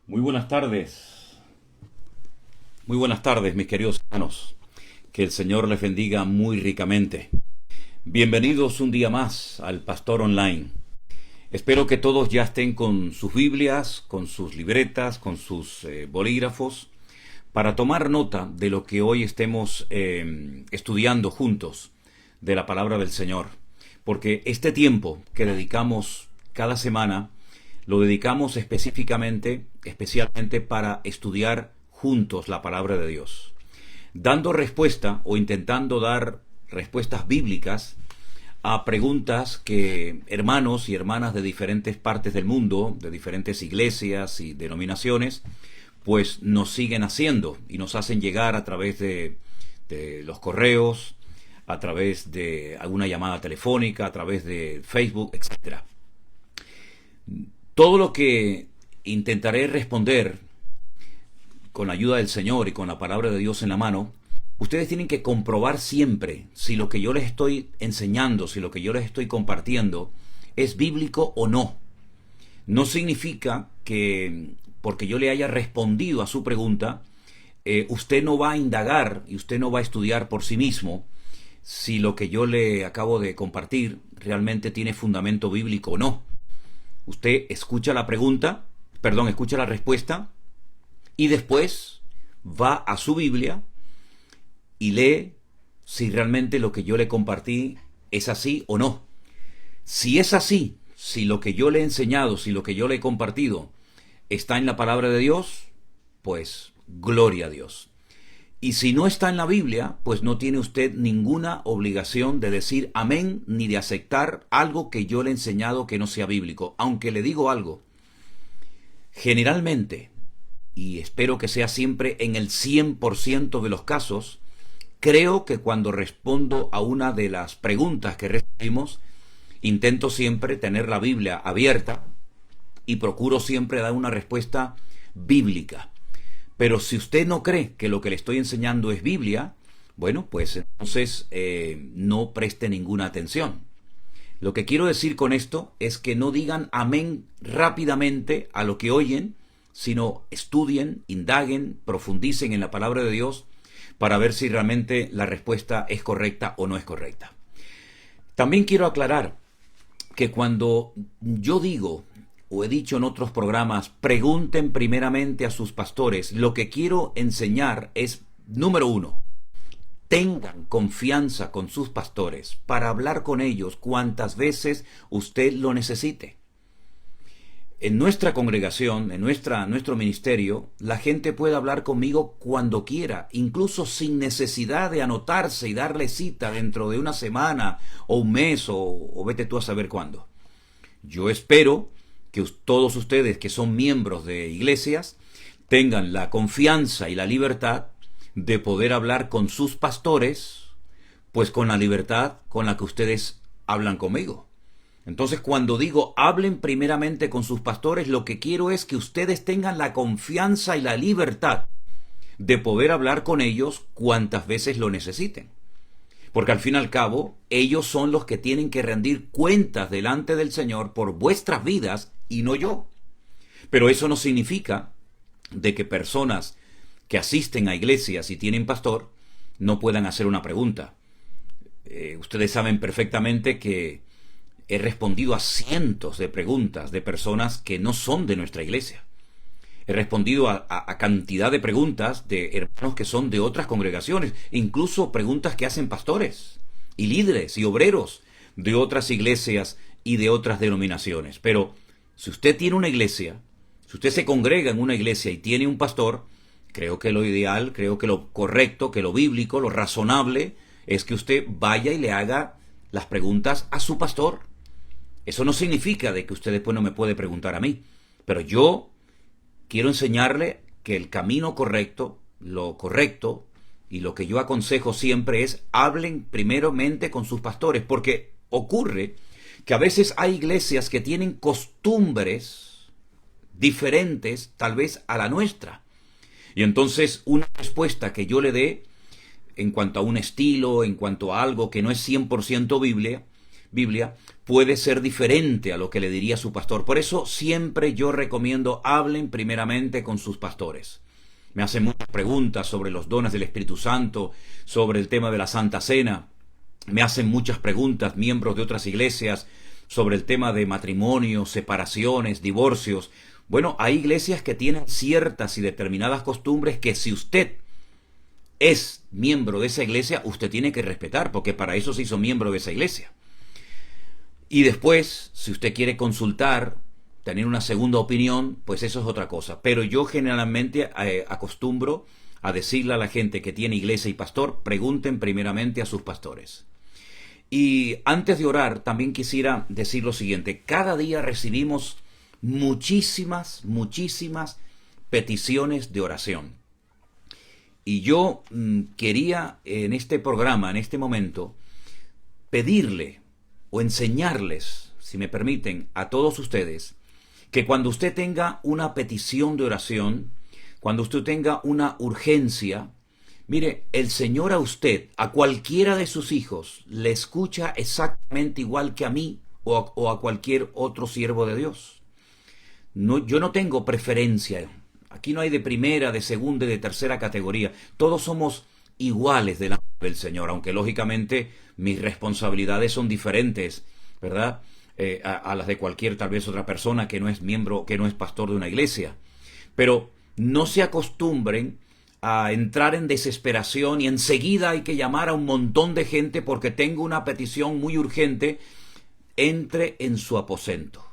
Muy buenas tardes. Muy buenas tardes, mis queridos hermanos. Que el Señor les bendiga muy ricamente. Bienvenidos un día más al Pastor Online. Espero que todos ya estén con sus Biblias, con sus libretas, con sus bolígrafos, para tomar nota de lo que hoy estemos estudiando juntos de la palabra del Señor. Porque este tiempo que dedicamos cada semana lo dedicamos especialmente para estudiar juntos la palabra de Dios, dando respuesta o intentando dar respuestas bíblicas a preguntas que hermanos y hermanas de diferentes partes del mundo, de diferentes iglesias y denominaciones, pues nos siguen haciendo y nos hacen llegar a través de los correos, a través de alguna llamada telefónica, a través de Facebook, etcétera. Todo lo que intentaré responder con la ayuda del Señor y con la palabra de Dios en la mano, ustedes tienen que comprobar siempre si lo que yo les estoy enseñando, si lo que yo les estoy compartiendo es bíblico o no. No significa que porque yo le haya respondido a su pregunta, usted no va a indagar y usted no va a estudiar por sí mismo si lo que yo le acabo de compartir realmente tiene fundamento bíblico o no. Usted escucha la pregunta, escucha la respuesta y después va a su Biblia y lee si realmente lo que yo le compartí es así o no. Si es así, si lo que yo le he enseñado, si lo que yo le he compartido está en la palabra de Dios, pues gloria a Dios. Y si no está en la Biblia, pues no tiene usted ninguna obligación de decir amén ni de aceptar algo que yo le he enseñado que no sea bíblico. Aunque le digo algo, generalmente, y espero que sea siempre en el 100% de los casos, creo que cuando respondo a una de las preguntas que recibimos, intento siempre tener la Biblia abierta y procuro siempre dar una respuesta bíblica. Pero si usted no cree que lo que le estoy enseñando es Biblia, bueno, pues entonces no preste ninguna atención. Lo que quiero decir con esto es que no digan amén rápidamente a lo que oyen, sino estudien, indaguen, profundicen en la palabra de Dios para ver si realmente la respuesta es correcta o no es correcta. También quiero aclarar que cuando yo digo o he dicho en otros programas, pregunten primeramente a sus pastores, lo que quiero enseñar es, número uno, tengan confianza con sus pastores para hablar con ellos cuantas veces usted lo necesite. En nuestra congregación, en nuestro ministerio, la gente puede hablar conmigo cuando quiera, incluso sin necesidad de anotarse y darle cita dentro de una semana o un mes o vete tú a saber cuándo. Yo espero que todos ustedes que son miembros de iglesias tengan la confianza y la libertad de poder hablar con sus pastores, pues con la libertad con la que ustedes hablan conmigo. Entonces, cuando digo hablen primeramente con sus pastores, lo que quiero es que ustedes tengan la confianza y la libertad de poder hablar con ellos cuantas veces lo necesiten. Porque al fin y al cabo, ellos son los que tienen que rendir cuentas delante del Señor por vuestras vidas y no yo. Pero eso no significa de que personas que asisten a iglesias y tienen pastor no puedan hacer una pregunta. Ustedes saben perfectamente que he respondido a cientos de preguntas de personas que no son de nuestra iglesia. He respondido a cantidad de preguntas de hermanos que son de otras congregaciones, incluso preguntas que hacen pastores y líderes y obreros de otras iglesias y de otras denominaciones. Pero si usted tiene una iglesia, si usted se congrega en una iglesia y tiene un pastor, creo que lo ideal, creo que lo correcto, que lo bíblico, lo razonable, es que usted vaya y le haga las preguntas a su pastor. Eso no significa de que usted después no me puede preguntar a mí, pero yo quiero enseñarle que el camino correcto, lo correcto y lo que yo aconsejo siempre es hablen primeramente con sus pastores, porque ocurre que a veces hay iglesias que tienen costumbres diferentes tal vez a la nuestra. Y entonces una respuesta que yo le dé en cuanto a un estilo, en cuanto a algo que no es 100% Biblia, puede ser diferente a lo que le diría su pastor. Por eso siempre yo recomiendo hablen primeramente con sus pastores. Me hacen muchas preguntas sobre los dones del Espíritu Santo, sobre el tema de la Santa Cena. Me hacen muchas preguntas miembros de otras iglesias sobre el tema de matrimonios, separaciones, divorcios. Bueno, hay iglesias que tienen ciertas y determinadas costumbres que si usted es miembro de esa iglesia, usted tiene que respetar, porque para eso se hizo miembro de esa iglesia. Y después, si usted quiere consultar, tener una segunda opinión, pues eso es otra cosa. Pero yo generalmente acostumbro a decirle a la gente que tiene iglesia y pastor, pregunten primeramente a sus pastores. Y antes de orar, también quisiera decir lo siguiente. Cada día recibimos muchísimas peticiones de oración. Y yo quería en este programa, en este momento, pedirle o enseñarles, si me permiten, a todos ustedes, que cuando usted tenga una petición de oración, cuando usted tenga una urgencia, mire, el Señor a usted, a cualquiera de sus hijos, le escucha exactamente igual que a mí o a cualquier otro siervo de Dios. No, yo no tengo preferencia. Aquí no hay de primera, de segunda y de tercera categoría. Todos somos iguales delante del Señor, aunque lógicamente mis responsabilidades son diferentes, ¿verdad? A las de cualquier tal vez otra persona que no es miembro, que no es pastor de una iglesia. Pero no se acostumbren a entrar en desesperación y enseguida hay que llamar a un montón de gente porque tengo una petición muy urgente. Entre en su aposento.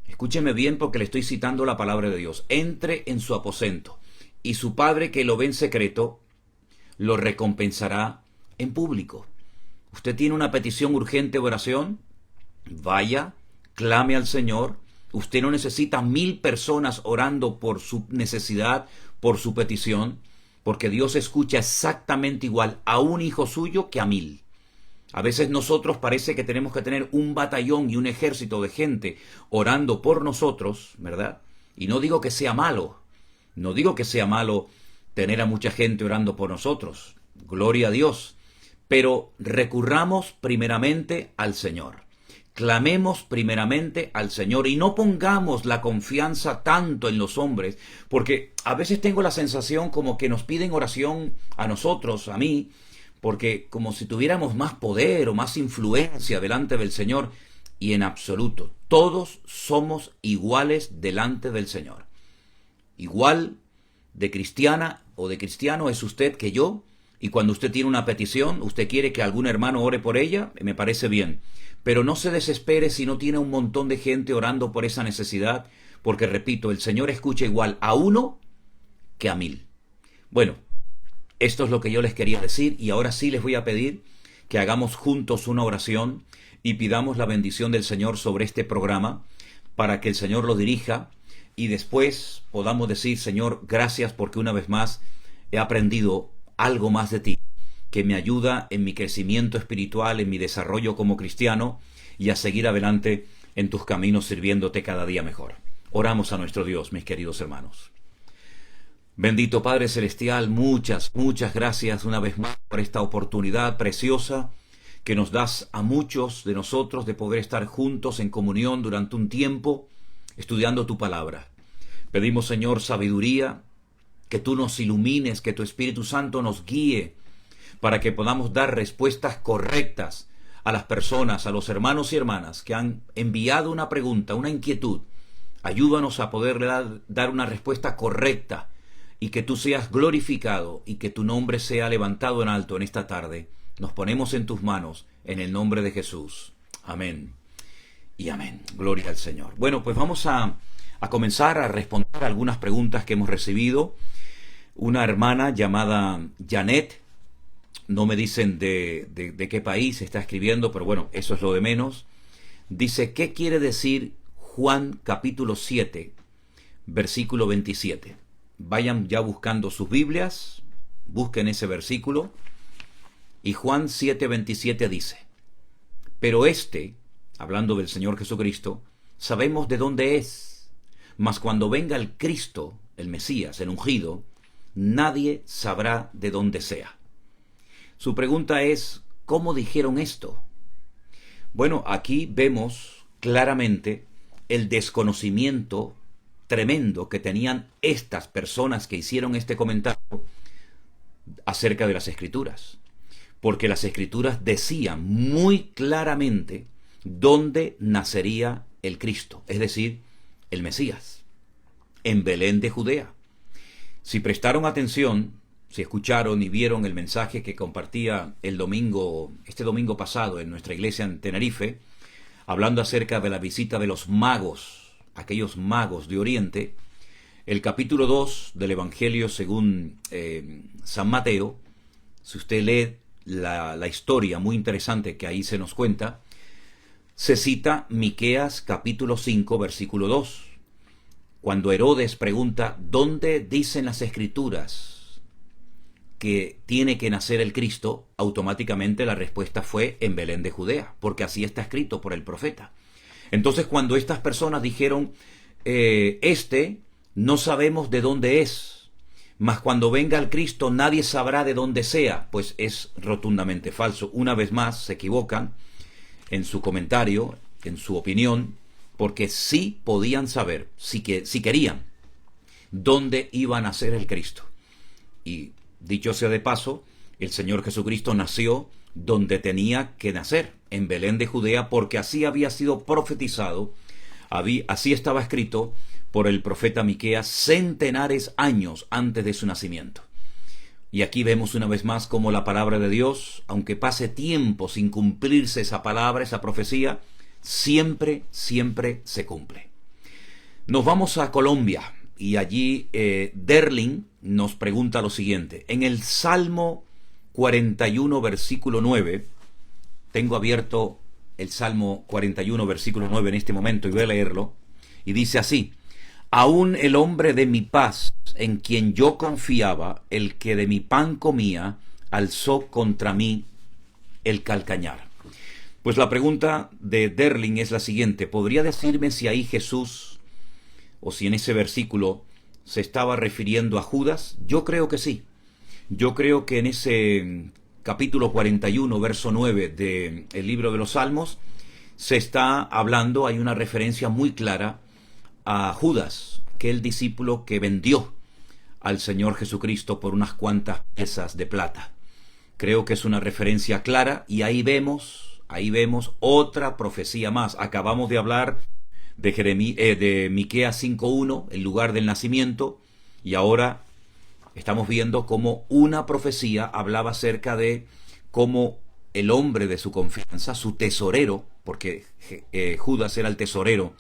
Escúcheme bien porque le estoy citando la palabra de Dios. Entre en su aposento y su Padre que lo ve en secreto lo recompensará en público. Usted tiene una petición urgente de oración, vaya, clame al Señor. Usted no necesita 1000 personas orando por su necesidad, por su petición, porque Dios escucha exactamente igual a un hijo suyo que a 1000. A veces nosotros parece que tenemos que tener un batallón y un ejército de gente orando por nosotros, ¿verdad? Y no digo que sea malo, no digo que sea malo tener a mucha gente orando por nosotros, gloria a Dios, pero recurramos primeramente al Señor. Clamemos primeramente al Señor y no pongamos la confianza tanto en los hombres, porque a veces tengo la sensación como que nos piden oración a nosotros, a mí, porque como si tuviéramos más poder o más influencia delante del Señor, y en absoluto, todos somos iguales delante del Señor. Igual de cristiana o de cristiano es usted que yo, y cuando usted tiene una petición, usted quiere que algún hermano ore por ella, me parece bien. Pero no se desespere si no tiene un montón de gente orando por esa necesidad, porque repito, el Señor escucha igual a 1 que a 1000. Bueno, esto es lo que yo les quería decir y ahora sí les voy a pedir que hagamos juntos una oración y pidamos la bendición del Señor sobre este programa para que el Señor lo dirija y después podamos decir, Señor, gracias porque una vez más he aprendido algo más de ti que me ayuda en mi crecimiento espiritual, en mi desarrollo como cristiano y a seguir adelante en tus caminos sirviéndote cada día mejor. Oramos a nuestro Dios, mis queridos hermanos. Bendito Padre Celestial, muchas gracias una vez más por esta oportunidad preciosa que nos das a muchos de nosotros de poder estar juntos en comunión durante un tiempo estudiando tu palabra. Pedimos, Señor, sabiduría, que tú nos ilumines, que tu Espíritu Santo nos guíe para que podamos dar respuestas correctas a las personas, a los hermanos y hermanas que han enviado una pregunta, una inquietud. Ayúdanos a poder dar una respuesta correcta y que tú seas glorificado y que tu nombre sea levantado en alto en esta tarde. Nos ponemos en tus manos en el nombre de Jesús. Amén y amén. Gloria al Señor. Bueno, pues vamos a comenzar a responder algunas preguntas que hemos recibido. Una hermana llamada Janet, no me dicen de qué país está escribiendo, pero bueno, eso es lo de menos. Dice, ¿qué quiere decir Juan capítulo 7, versículo 27? Vayan ya buscando sus Biblias, busquen ese versículo. Y Juan 7:27 dice, pero hablando del Señor Jesucristo, sabemos de dónde es, mas cuando venga el Cristo, el Mesías, el ungido, nadie sabrá de dónde sea. Su pregunta es, ¿cómo dijeron esto? Bueno, aquí vemos claramente el desconocimiento tremendo que tenían estas personas que hicieron este comentario acerca de las Escrituras. Porque las Escrituras decían muy claramente dónde nacería el Cristo, es decir, el Mesías, en Belén de Judea. Si prestaron atención, si escucharon y vieron el mensaje que compartía este domingo pasado en nuestra iglesia en Tenerife, hablando acerca de la visita de los magos, aquellos magos de Oriente, el capítulo 2 del Evangelio según San Mateo, si usted lee la historia muy interesante que ahí se nos cuenta, se cita Miqueas capítulo 5 versículo 2, cuando Herodes pregunta ¿dónde dicen las Escrituras que tiene que nacer el Cristo? Automáticamente la respuesta fue en Belén de Judea, porque así está escrito por el profeta. Entonces cuando estas personas dijeron no sabemos de dónde es, mas cuando venga el Cristo nadie sabrá de dónde sea, pues es rotundamente falso. Una vez más se equivocan en su comentario, en su opinión, porque sí podían saber, si querían, dónde iba a nacer el Cristo. Y dicho sea de paso, el Señor Jesucristo nació donde tenía que nacer, en Belén de Judea, porque así había sido profetizado, así estaba escrito por el profeta Miqueas centenares años antes de su nacimiento. Y aquí vemos una vez más cómo la palabra de Dios, aunque pase tiempo sin cumplirse esa palabra, esa profecía, siempre se cumple. Nos vamos a Colombia y allí Derling nos pregunta lo siguiente. En el Salmo 41 versículo 9, tengo abierto el Salmo 41 versículo 9 en este momento y voy a leerlo, y dice así: aún el hombre de mi paz, en quien yo confiaba, el que de mi pan comía, alzó contra mí el calcañar. Pues la pregunta de Derling es la siguiente: ¿podría decirme si ahí Jesús, o si en ese versículo se estaba refiriendo a Judas? Yo creo que sí. Yo creo que en ese capítulo 41, verso 9 del libro de los Salmos, se está hablando, hay una referencia muy clara a Judas, aquel discípulo que vendió al Señor Jesucristo por unas cuantas piezas de plata. Creo que es una referencia clara y ahí vemos otra profecía más. Acabamos de hablar de Miqueas 5.1, el lugar del nacimiento, y ahora estamos viendo cómo una profecía hablaba acerca de cómo el hombre de su confianza, su tesorero, porque Judas era el tesorero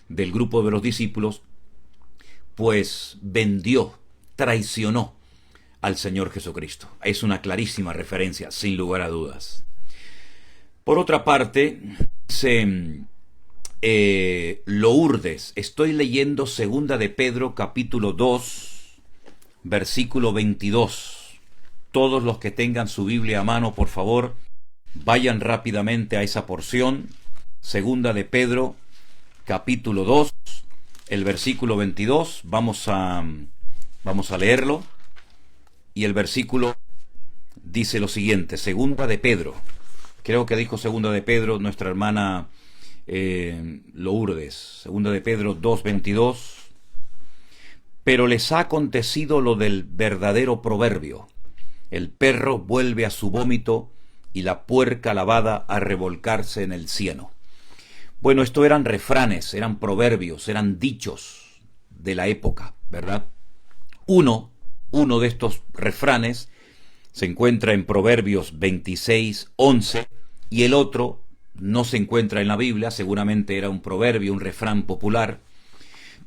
del grupo de los discípulos, pues vendió, traicionó al Señor Jesucristo. Es una clarísima referencia, sin lugar a dudas. Por otra parte, Lourdes, estoy leyendo segunda de Pedro capítulo 2, versículo 22. Todos los que tengan su Biblia a mano, por favor, vayan rápidamente a esa porción. Segunda de Pedro capítulo 2, el versículo 22, vamos a leerlo, y el versículo dice lo siguiente, segunda de Pedro, creo que dijo segunda de Pedro nuestra hermana Lourdes, segunda de Pedro 2:22, pero les ha acontecido lo del verdadero proverbio, el perro vuelve a su vómito y la puerca lavada a revolcarse en el cieno. Bueno, esto eran refranes, eran proverbios, eran dichos de la época, ¿verdad? Uno de estos refranes se encuentra en Proverbios 26:11 y el otro no se encuentra en la Biblia, seguramente era un proverbio, un refrán popular,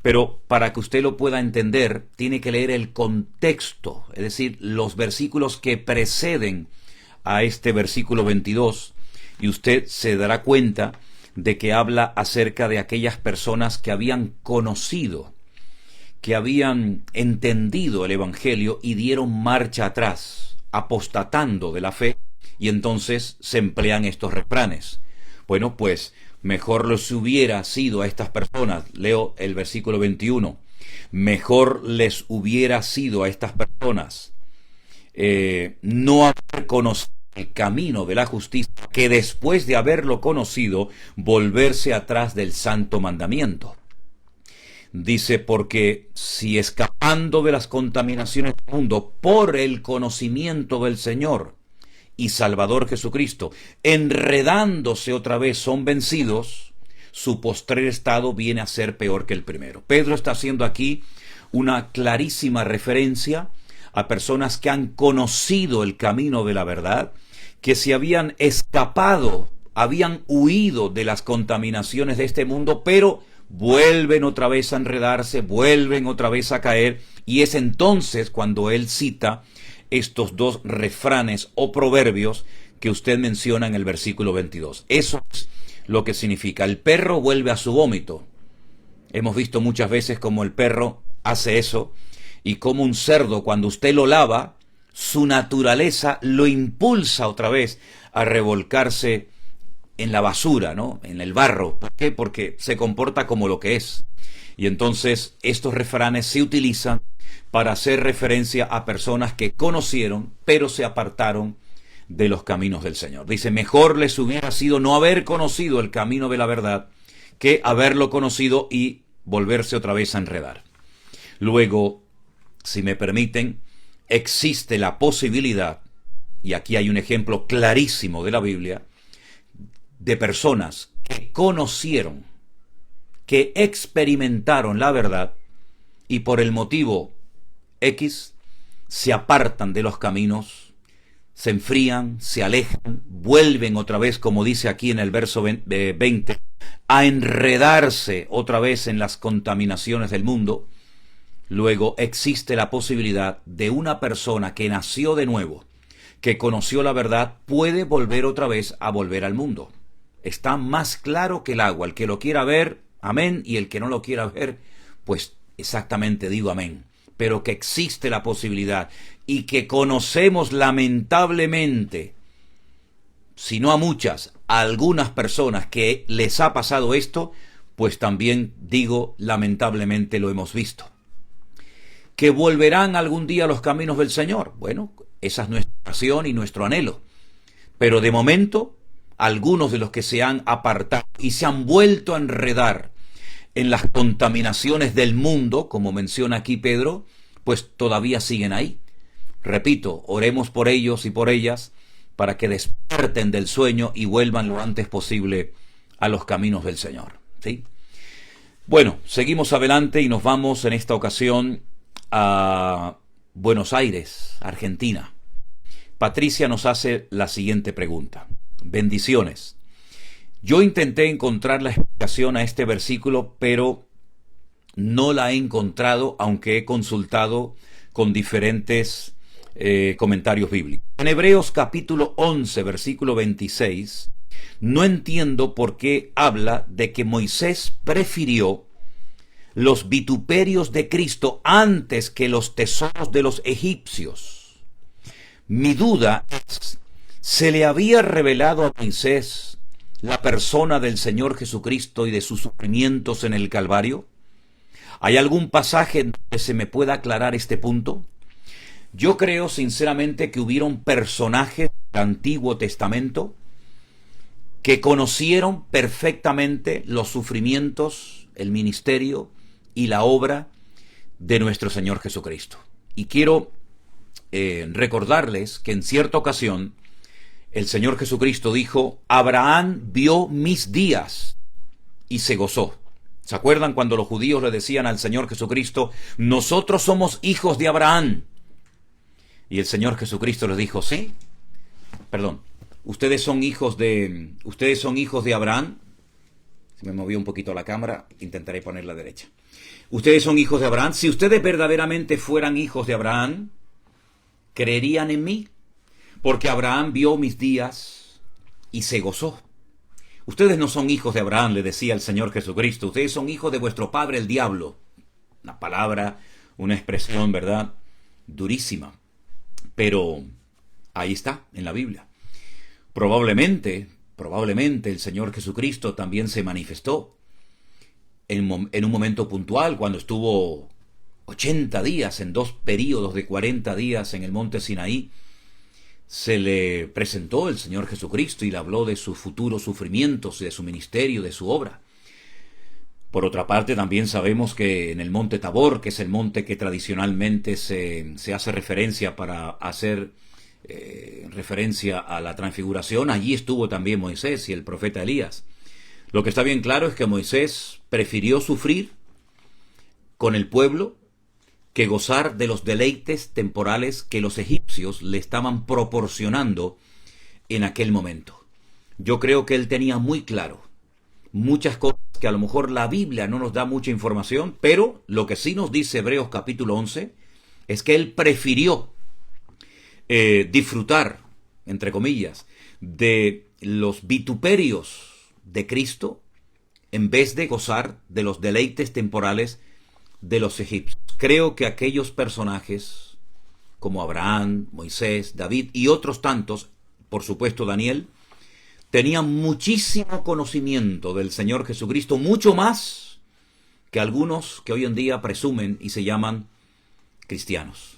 pero para que usted lo pueda entender, tiene que leer el contexto, es decir, los versículos que preceden a este versículo 22, y usted se dará cuenta de que habla acerca de aquellas personas que habían conocido, que habían entendido el Evangelio y dieron marcha atrás, apostatando de la fe, y entonces se emplean estos refranes. Bueno, pues mejor les hubiera sido a estas personas, leo el versículo 21, mejor les hubiera sido a estas personas no haber conocido el camino de la justicia que después de haberlo conocido, volverse atrás del santo mandamiento. Dice, porque si escapando de las contaminaciones del mundo por el conocimiento del Señor y Salvador Jesucristo, enredándose otra vez son vencidos, su postrer estado viene a ser peor que el primero. Pedro está haciendo aquí una clarísima referencia a personas que han conocido el camino de la verdad, que se habían escapado, habían huido de las contaminaciones de este mundo, pero vuelven otra vez a enredarse, vuelven otra vez a caer, y es entonces cuando él cita estos dos refranes o proverbios que usted menciona en el versículo 22. Eso es lo que significa: el perro vuelve a su vómito. Hemos visto muchas veces cómo el perro hace eso, y como un cerdo, cuando usted lo lava, su naturaleza lo impulsa otra vez a revolcarse en la basura, ¿no? En el barro. ¿Por qué? Porque se comporta como lo que es. Y entonces estos refranes se utilizan para hacer referencia a personas que conocieron, pero se apartaron de los caminos del Señor. Dice, mejor les hubiera sido no haber conocido el camino de la verdad que haberlo conocido y volverse otra vez a enredar. Luego, si me permiten, existe la posibilidad, y aquí hay un ejemplo clarísimo de la Biblia, de personas que conocieron, que experimentaron la verdad y por el motivo X se apartan de los caminos, se enfrían, se alejan, vuelven otra vez, como dice aquí en el verso 20, a enredarse otra vez en las contaminaciones del mundo. Luego existe la posibilidad de una persona que nació de nuevo, que conoció la verdad, puede volver otra vez a volver al mundo. Está más claro que el agua. El que lo quiera ver, amén, y el que no lo quiera ver, pues exactamente digo amén. Pero que existe la posibilidad y que conocemos lamentablemente, si no a muchas, a algunas personas que les ha pasado esto, pues también digo lamentablemente lo hemos visto. ¿Que volverán algún día a los caminos del Señor? Bueno, esa es nuestra oración y nuestro anhelo. Pero de momento, algunos de los que se han apartado y se han vuelto a enredar en las contaminaciones del mundo, como menciona aquí Pedro, pues todavía siguen ahí. Repito, oremos por ellos y por ellas para que despierten del sueño y vuelvan lo antes posible a los caminos del Señor. ¿Sí? Bueno, seguimos adelante y nos vamos en esta ocasión a Buenos Aires, Argentina. Patricia nos hace la siguiente pregunta. Bendiciones. Yo intenté encontrar la explicación a este versículo, pero no la he encontrado, aunque he consultado con diferentes comentarios bíblicos. En Hebreos capítulo 11, versículo 26, no entiendo por qué habla de que Moisés prefirió los vituperios de Cristo antes que los tesoros de los egipcios. Mi duda es, ¿se le había revelado a Moisés la persona del Señor Jesucristo y de sus sufrimientos en el Calvario? ¿Hay algún pasaje en donde se me pueda aclarar este punto? Yo creo sinceramente que hubieron personajes del Antiguo Testamento que conocieron perfectamente los sufrimientos, el ministerio y la obra de nuestro Señor Jesucristo. Y quiero recordarles que en cierta ocasión el Señor Jesucristo dijo, Abraham vio mis días y se gozó. ¿Se acuerdan cuando los judíos le decían al Señor Jesucristo, nosotros somos hijos de Abraham? Y el Señor Jesucristo les dijo, sí, perdón, ustedes son hijos de Abraham. Se me movió un poquito la cámara, intentaré ponerla derecha. Ustedes son hijos de Abraham. Si ustedes verdaderamente fueran hijos de Abraham, creerían en mí, porque Abraham vio mis días y se gozó. Ustedes no son hijos de Abraham, le decía el Señor Jesucristo. Ustedes son hijos de vuestro padre el diablo. Una palabra, una expresión, ¿verdad? Durísima. Pero ahí está, en la Biblia. Probablemente el Señor Jesucristo también se manifestó en un momento puntual, cuando estuvo 80 días, en 2 períodos de 40 días en el monte Sinaí. se le presentó el Señor Jesucristo y le habló de sus futuros sufrimientos y de su ministerio, de su obra. Por otra parte, también sabemos que en el monte Tabor, que es el monte que tradicionalmente se hace referencia para hacer referencia a la transfiguración, allí estuvo también Moisés y el profeta Elías. Lo que está bien claro es que Moisés prefirió sufrir con el pueblo que gozar de los deleites temporales que los egipcios le estaban proporcionando en aquel momento. Yo creo que él tenía muy claro muchas cosas que a lo mejor la Biblia no nos da mucha información, pero lo que sí nos dice Hebreos capítulo 11 es que él prefirió disfrutar, entre comillas, de los vituperios de Cristo en vez de gozar de los deleites temporales de los egipcios. Creo que aquellos personajes como Abraham, Moisés, David y otros tantos, por supuesto Daniel, tenían muchísimo conocimiento del Señor Jesucristo, mucho más que algunos que hoy en día presumen y se llaman cristianos.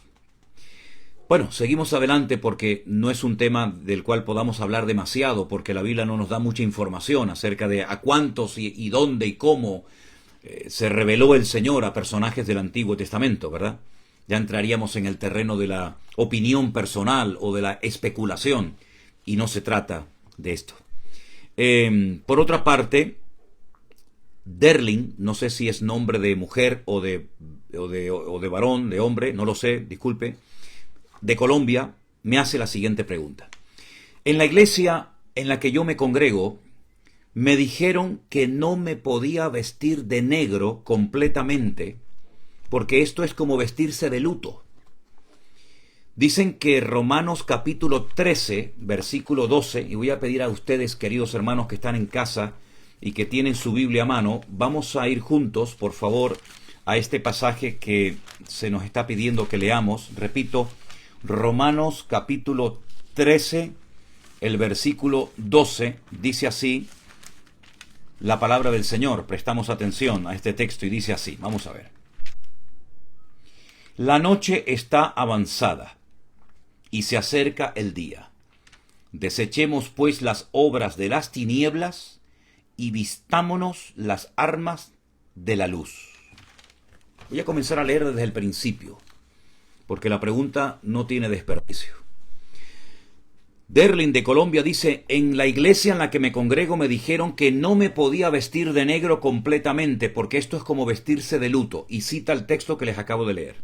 Bueno, seguimos adelante porque no es un tema del cual podamos hablar demasiado, porque la Biblia no nos da mucha información acerca de a cuántos y dónde y cómo se reveló el Señor a personajes del Antiguo Testamento, ¿verdad? Ya entraríamos en el terreno de la opinión personal o de la especulación, y no se trata de esto. Por otra parte, Derlin, no sé si es nombre de mujer o de varón, de hombre, no lo sé, disculpe, de Colombia, me hace la siguiente pregunta. En la iglesia en la que yo me congrego, me dijeron que no me podía vestir de negro completamente, porque esto es como vestirse de luto. Dicen que Romanos capítulo 13, versículo 12, y voy a pedir a ustedes, queridos hermanos que están en casa y que tienen su Biblia a mano, vamos a ir juntos, por favor, a este pasaje que se nos está pidiendo que leamos. Repito, Romanos capítulo 13, el versículo 12, dice así la palabra del Señor. Prestamos atención a este texto y dice así, vamos a ver. La noche está avanzada y se acerca el día. Desechemos pues las obras de las tinieblas y vistámonos las armas de la luz. Voy a comenzar a leer desde el principio, porque la pregunta no tiene desperdicio. Derlin de Colombia dice, en la iglesia en la que me congrego me dijeron que no me podía vestir de negro completamente, porque esto es como vestirse de luto, y cita el texto que les acabo de leer.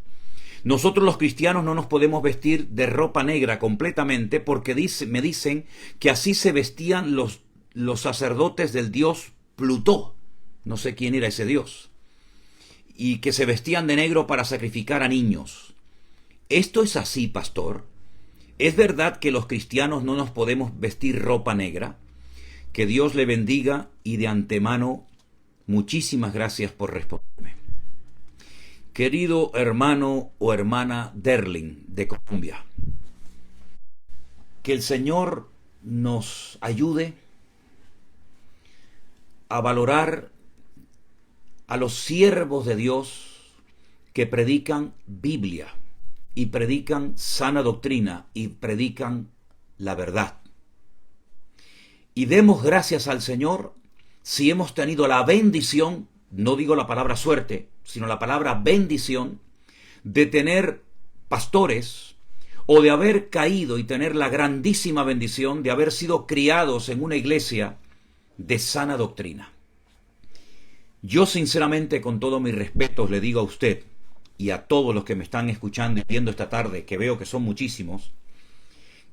Nosotros los cristianos no nos podemos vestir de ropa negra completamente, porque me dicen que así se vestían los sacerdotes del dios Plutó, no sé quién era ese dios, y que se vestían de negro para sacrificar a niños. ¿Esto es así, pastor? ¿Es verdad que los cristianos no nos podemos vestir ropa negra? Que Dios le bendiga y de antemano, muchísimas gracias por responderme. Querido hermano o hermana Derlin de Colombia, que el Señor nos ayude a valorar a los siervos de Dios que predican Biblia y predican sana doctrina y predican la verdad. Y demos gracias al Señor si hemos tenido la bendición, no digo la palabra suerte, sino la palabra bendición, de tener pastores o de haber caído y tener la grandísima bendición de haber sido criados en una iglesia de sana doctrina. Yo sinceramente, con todo mi respeto, le digo a usted y a todos los que me están escuchando y viendo esta tarde, que veo que son muchísimos,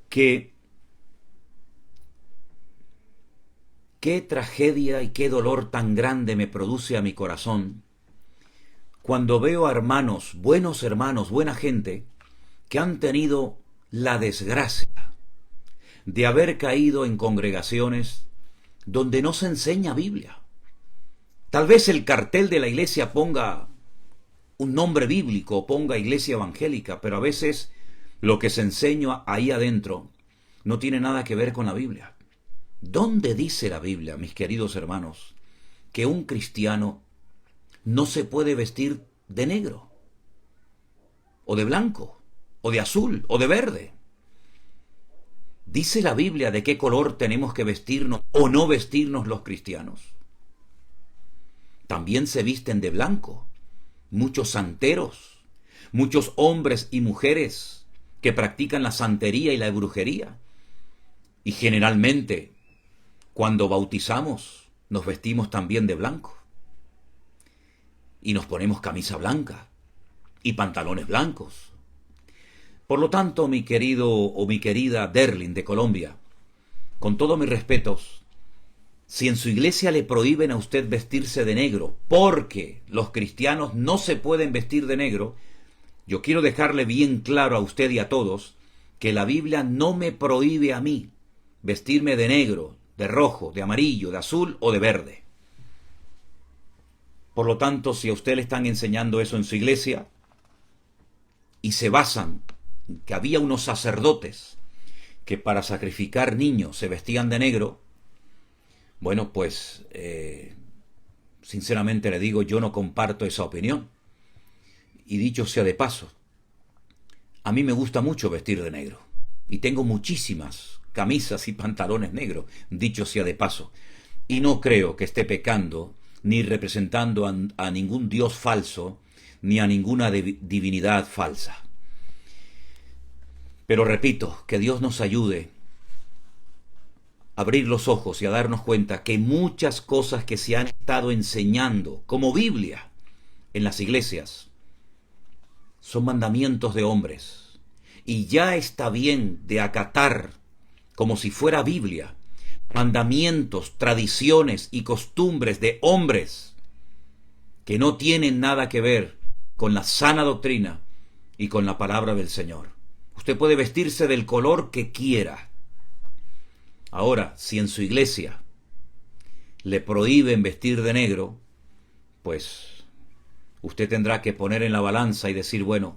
que qué tragedia y qué dolor tan grande me produce a mi corazón cuando veo a hermanos, buena gente, que han tenido la desgracia de haber caído en congregaciones donde no se enseña Biblia. Tal vez el cartel de la iglesia ponga un nombre bíblico, ponga iglesia evangélica, pero a veces lo que se enseña ahí adentro no tiene nada que ver con la Biblia. ¿Dónde dice la Biblia, mis queridos hermanos, que un cristiano no se puede vestir de negro, o de blanco, o de azul, o de verde? ¿Dice la Biblia de qué color tenemos que vestirnos o no vestirnos los cristianos? También se visten de blanco muchos santeros, muchos hombres y mujeres que practican la santería y la brujería. Y generalmente, cuando bautizamos, nos vestimos también de blanco. Y nos ponemos camisa blanca y pantalones blancos. Por lo tanto, mi querido o mi querida Derlin de Colombia, con todos mis respetos, si en su iglesia le prohíben a usted vestirse de negro porque los cristianos no se pueden vestir de negro, yo quiero dejarle bien claro a usted y a todos que la Biblia no me prohíbe a mí vestirme de negro, de rojo, de amarillo, de azul o de verde. Por lo tanto, si a usted le están enseñando eso en su iglesia y se basan en que había unos sacerdotes que para sacrificar niños se vestían de negro, bueno, pues sinceramente le digo, yo no comparto esa opinión. Y dicho sea de paso, a mí me gusta mucho vestir de negro. Y tengo muchísimas camisas y pantalones negros, dicho sea de paso. Y no creo que esté pecando ni representando a ningún dios falso, ni a ninguna divinidad falsa. Pero repito, que Dios nos ayude a abrir los ojos y a darnos cuenta que muchas cosas que se han estado enseñando como Biblia en las iglesias son mandamientos de hombres. Y ya está bien de acatar, como si fuera Biblia, mandamientos, tradiciones y costumbres de hombres que no tienen nada que ver con la sana doctrina y con la palabra del Señor. Usted puede vestirse del color que quiera. Ahora, si en su iglesia le prohíben vestir de negro, pues usted tendrá que poner en la balanza y decir, bueno,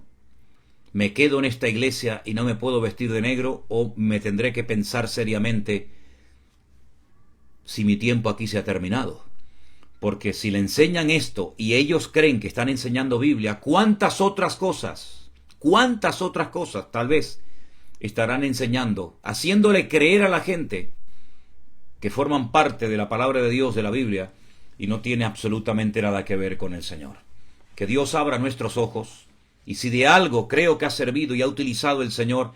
¿me quedo en esta iglesia y no me puedo vestir de negro o me tendré que pensar seriamente si mi tiempo aquí se ha terminado? Porque si le enseñan esto y ellos creen que están enseñando Biblia, ¿cuántas otras cosas tal vez estarán enseñando, haciéndole creer a la gente que forman parte de la palabra de Dios, de la Biblia, y no tiene absolutamente nada que ver con el Señor? Que Dios abra nuestros ojos, y si de algo creo que ha servido y ha utilizado el Señor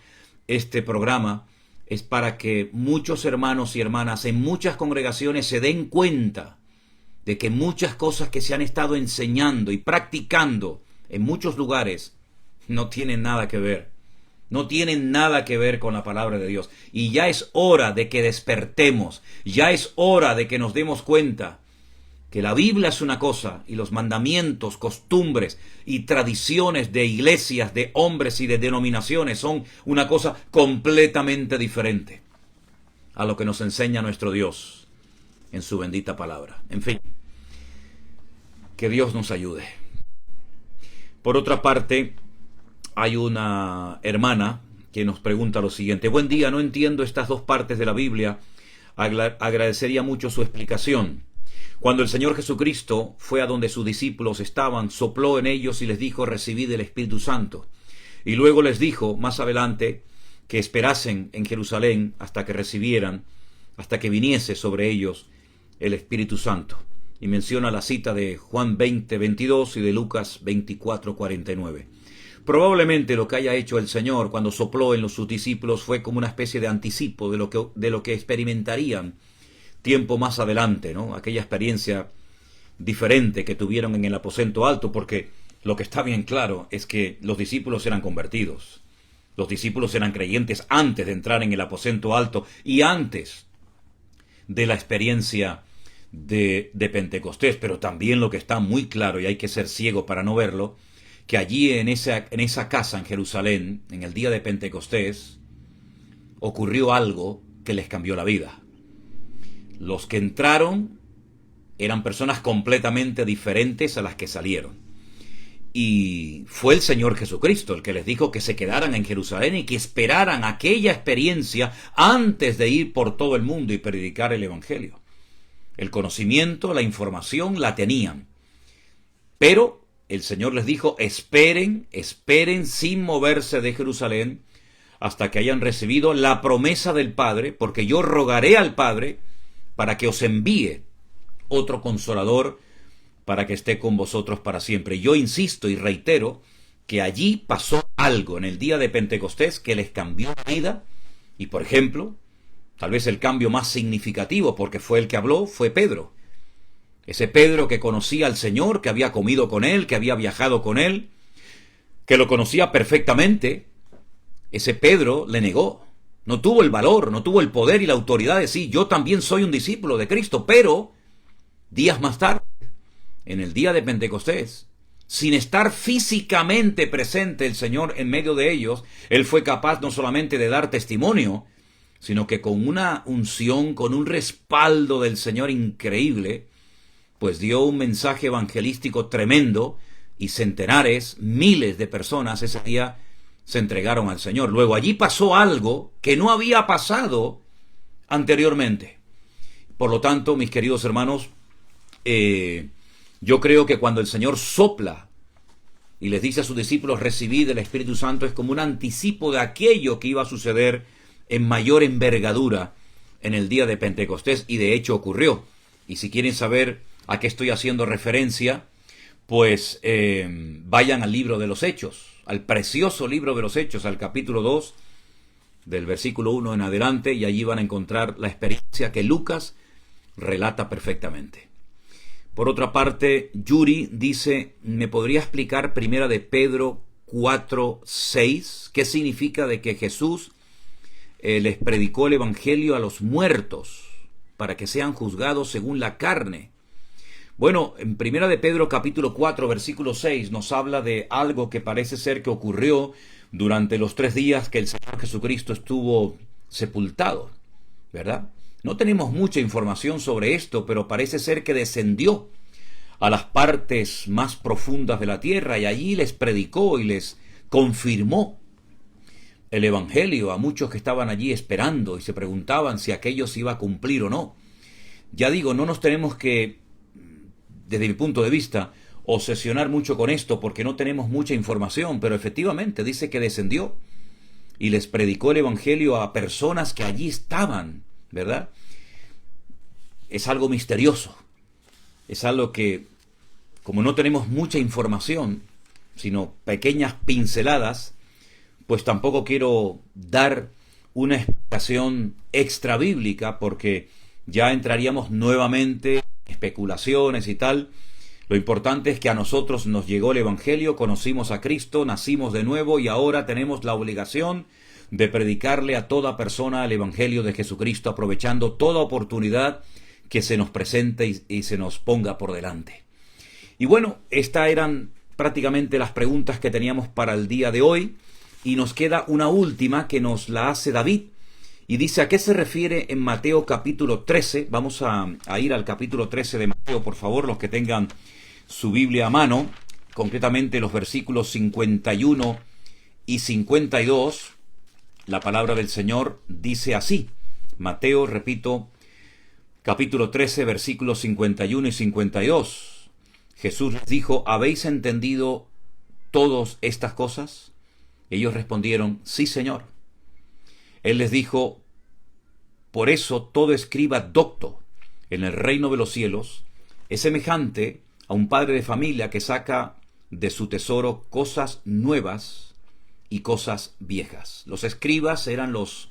este programa, es para que muchos hermanos y hermanas en muchas congregaciones se den cuenta de que muchas cosas que se han estado enseñando y practicando en muchos lugares no tienen nada que ver. No tienen nada que ver con la palabra de Dios. Y ya es hora de que despertemos. Ya es hora de que nos demos cuenta que la Biblia es una cosa y los mandamientos, costumbres y tradiciones de iglesias, de hombres y de denominaciones son una cosa completamente diferente a lo que nos enseña nuestro Dios en su bendita palabra. En fin, que Dios nos ayude. Por otra parte, hay una hermana que nos pregunta lo siguiente: buen día, no entiendo estas dos partes de la Biblia. Agradecería mucho su explicación. Cuando el Señor Jesucristo fue a donde sus discípulos estaban, sopló en ellos y les dijo: recibid el Espíritu Santo. Y luego les dijo más adelante que esperasen en Jerusalén hasta que recibieran, hasta que viniese sobre ellos el Espíritu Santo. Y menciona la cita de Juan 20:22 y de Lucas 24:49. Probablemente lo que haya hecho el Señor cuando sopló en sus discípulos fue como una especie de anticipo de lo que experimentarían tiempo más adelante, ¿no? Aquella experiencia diferente que tuvieron en el aposento alto, porque lo que está bien claro es que los discípulos eran convertidos. Los discípulos eran creyentes antes de entrar en el aposento alto y antes de la experiencia de Pentecostés. Pero también lo que está muy claro, y hay que ser ciego para no verlo, que allí en esa casa en Jerusalén, en el día de Pentecostés, ocurrió algo que les cambió la vida. Los que entraron eran personas completamente diferentes a las que salieron. Y fue el Señor Jesucristo el que les dijo que se quedaran en Jerusalén y que esperaran aquella experiencia antes de ir por todo el mundo y predicar el Evangelio. El conocimiento, la información la tenían. Pero el Señor les dijo: esperen sin moverse de Jerusalén hasta que hayan recibido la promesa del Padre, porque yo rogaré al Padre para que os envíe otro consolador para que esté con vosotros para siempre. Yo insisto y reitero que allí pasó algo en el día de Pentecostés que les cambió la vida, y por ejemplo, tal vez el cambio más significativo, porque fue el que habló, fue Pedro. Ese Pedro que conocía al Señor, que había comido con Él, que había viajado con Él, que lo conocía perfectamente, ese Pedro le negó. No tuvo el valor, no tuvo el poder y la autoridad de decir, yo también soy un discípulo de Cristo, pero días más tarde, en el día de Pentecostés, sin estar físicamente presente el Señor en medio de ellos, Él fue capaz no solamente de dar testimonio, sino que con una unción, con un respaldo del Señor increíble, pues dio un mensaje evangelístico tremendo, y centenares, miles de personas ese día se entregaron al Señor. Luego allí pasó algo que no había pasado anteriormente. Por lo tanto, mis queridos hermanos, yo creo que cuando el Señor sopla y les dice a sus discípulos, recibid el Espíritu Santo, es como un anticipo de aquello que iba a suceder en mayor envergadura en el día de Pentecostés, y de hecho ocurrió. Y si quieren saber a qué estoy haciendo referencia, pues vayan al libro de los Hechos, al precioso libro de los Hechos, al capítulo 2, del versículo 1 en adelante, y allí van a encontrar la experiencia que Lucas relata perfectamente. Por otra parte, Yuri dice, ¿me podría explicar primera de Pedro 4:6? ¿Qué significa de que Jesús les predicó el evangelio a los muertos para que sean juzgados según la carne? Bueno, en primera de Pedro capítulo 4 versículo 6 nos habla de algo que parece ser que ocurrió durante los 3 días que el Señor Jesucristo estuvo sepultado, ¿verdad? No tenemos mucha información sobre esto, pero parece ser que descendió a las partes más profundas de la tierra y allí les predicó y les confirmó el evangelio a muchos que estaban allí esperando y se preguntaban si aquello se iba a cumplir o no. Ya digo, no nos tenemos que, desde mi punto de vista, obsesionar mucho con esto porque no tenemos mucha información, pero efectivamente dice que descendió y les predicó el evangelio a personas que allí estaban, ¿verdad? Es algo misterioso, es algo que, como no tenemos mucha información, sino pequeñas pinceladas, pues tampoco quiero dar una explicación extra bíblica porque ya entraríamos nuevamente en especulaciones y tal. Lo importante es que a nosotros nos llegó el evangelio, conocimos a Cristo, nacimos de nuevo y ahora tenemos la obligación de predicarle a toda persona el evangelio de Jesucristo, aprovechando toda oportunidad que se nos presente y se nos ponga por delante. Y bueno, estas eran prácticamente las preguntas que teníamos para el día de hoy, y nos queda una última que nos la hace David, y dice, ¿a qué se refiere en Mateo capítulo 13? Vamos a ir al capítulo 13 de Mateo, por favor, los que tengan su Biblia a mano, concretamente los versículos 51 y 52, la palabra del Señor dice así. Mateo, repito, capítulo 13, versículos 51 y 52. Jesús les dijo, ¿habéis entendido todas estas cosas? Ellos respondieron, sí, Señor. Él les dijo, por eso todo escriba docto en el reino de los cielos es semejante a un padre de familia que saca de su tesoro cosas nuevas y cosas viejas. Los escribas eran los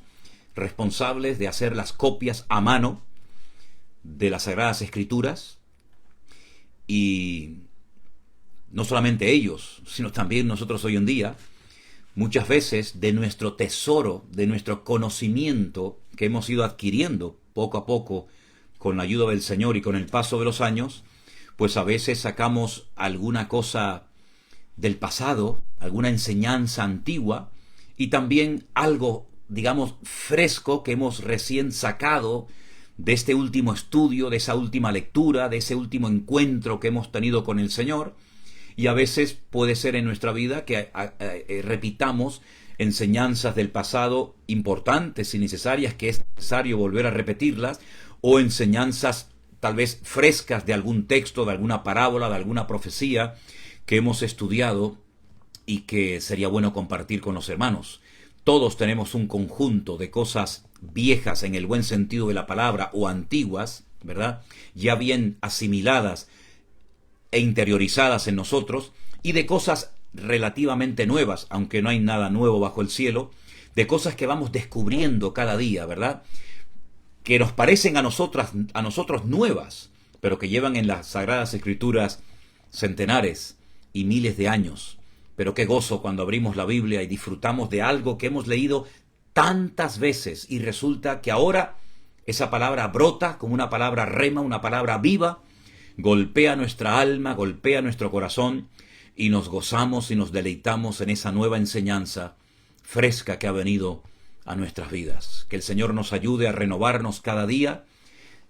responsables de hacer las copias a mano de las Sagradas Escrituras, y no solamente ellos, sino también nosotros hoy en día, muchas veces de nuestro tesoro, de nuestro conocimiento que hemos ido adquiriendo poco a poco con la ayuda del Señor y con el paso de los años, pues a veces sacamos alguna cosa del pasado, alguna enseñanza antigua y también algo, digamos, fresco que hemos recién sacado de este último estudio, de esa última lectura, de ese último encuentro que hemos tenido con el Señor. Y a veces puede ser en nuestra vida que repitamos enseñanzas del pasado importantes y necesarias, que es necesario volver a repetirlas, o enseñanzas tal vez frescas de algún texto, de alguna parábola, de alguna profecía que hemos estudiado y que sería bueno compartir con los hermanos. Todos tenemos un conjunto de cosas viejas en el buen sentido de la palabra o antiguas, ¿verdad? Ya bien asimiladas e interiorizadas en nosotros, y de cosas relativamente nuevas, aunque no hay nada nuevo bajo el cielo, de cosas que vamos descubriendo cada día, ¿verdad? Que nos parecen a nosotros nuevas, pero que llevan en las Sagradas Escrituras centenares y miles de años. Pero qué gozo cuando abrimos la Biblia y disfrutamos de algo que hemos leído tantas veces y resulta que ahora esa palabra brota como una palabra rema, una palabra viva, golpea nuestra alma, golpea nuestro corazón y nos gozamos y nos deleitamos en esa nueva enseñanza fresca que ha venido a nuestras vidas. Que el Señor nos ayude a renovarnos cada día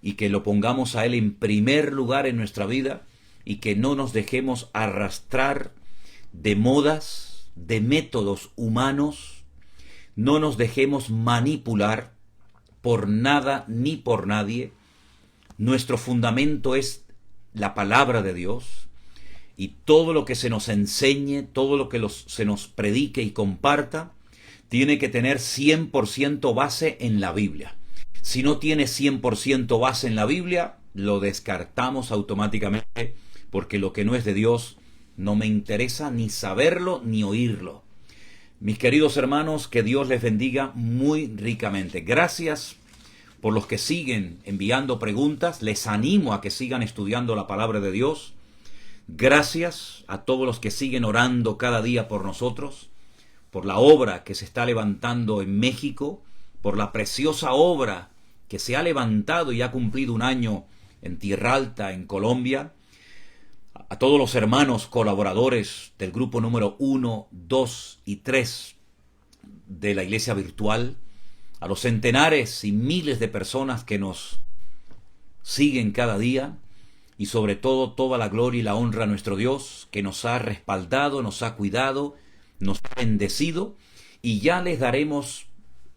y que lo pongamos a Él en primer lugar en nuestra vida y que no nos dejemos arrastrar de modas, de métodos humanos, no nos dejemos manipular por nada ni por nadie. Nuestro fundamento es la palabra de Dios y todo lo que se nos enseñe, todo lo que se nos predique y comparta, tiene que tener 100% base en la Biblia. Si no tiene 100% base en la Biblia, lo descartamos automáticamente, porque lo que no es de Dios no me interesa ni saberlo ni oírlo. Mis queridos hermanos, que Dios les bendiga muy ricamente. Gracias por los que siguen enviando preguntas. Les animo a que sigan estudiando la palabra de Dios. Gracias a todos los que siguen orando cada día por nosotros, por la obra que se está levantando en México, por la preciosa obra que se ha levantado y ha cumplido un año en Tierra Alta, en Colombia. A todos los hermanos colaboradores del grupo número 1, 2 y 3 de la iglesia virtual, a los centenares y miles de personas que nos siguen cada día, y sobre todo toda la gloria y la honra a nuestro Dios, que nos ha respaldado, nos ha cuidado, nos ha bendecido, y ya les daremos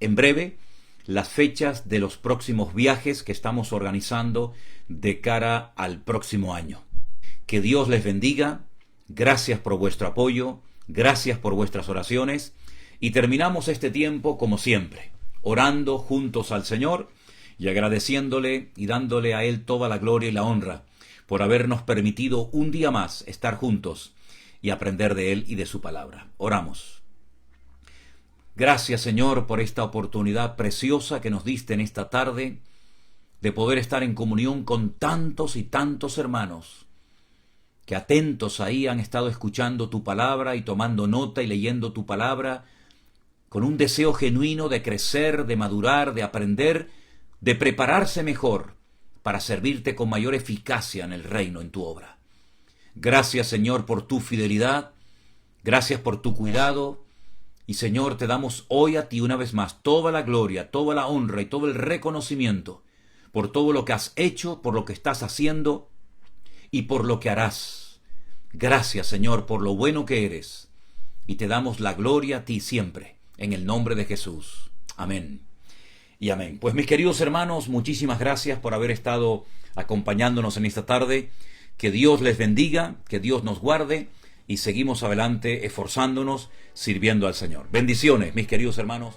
en breve las fechas de los próximos viajes que estamos organizando de cara al próximo año. Que Dios les bendiga, gracias por vuestro apoyo, gracias por vuestras oraciones, y terminamos este tiempo como siempre, orando juntos al Señor y agradeciéndole y dándole a Él toda la gloria y la honra por habernos permitido un día más estar juntos y aprender de Él y de su palabra. Oramos. Gracias, Señor, por esta oportunidad preciosa que nos diste en esta tarde de poder estar en comunión con tantos y tantos hermanos que atentos ahí han estado escuchando tu palabra y tomando nota y leyendo tu palabra con un deseo genuino de crecer, de madurar, de aprender, de prepararse mejor para servirte con mayor eficacia en el reino, en tu obra. Gracias, Señor, por tu fidelidad, gracias por tu cuidado, y Señor, te damos hoy a ti una vez más toda la gloria, toda la honra y todo el reconocimiento por todo lo que has hecho, por lo que estás haciendo y por lo que harás. Gracias, Señor, por lo bueno que eres, y te damos la gloria a ti siempre, en el nombre de Jesús. Amén y amén. Pues mis queridos hermanos, muchísimas gracias por haber estado acompañándonos en esta tarde. Que Dios les bendiga, que Dios nos guarde, y seguimos adelante esforzándonos, sirviendo al Señor. Bendiciones, mis queridos hermanos.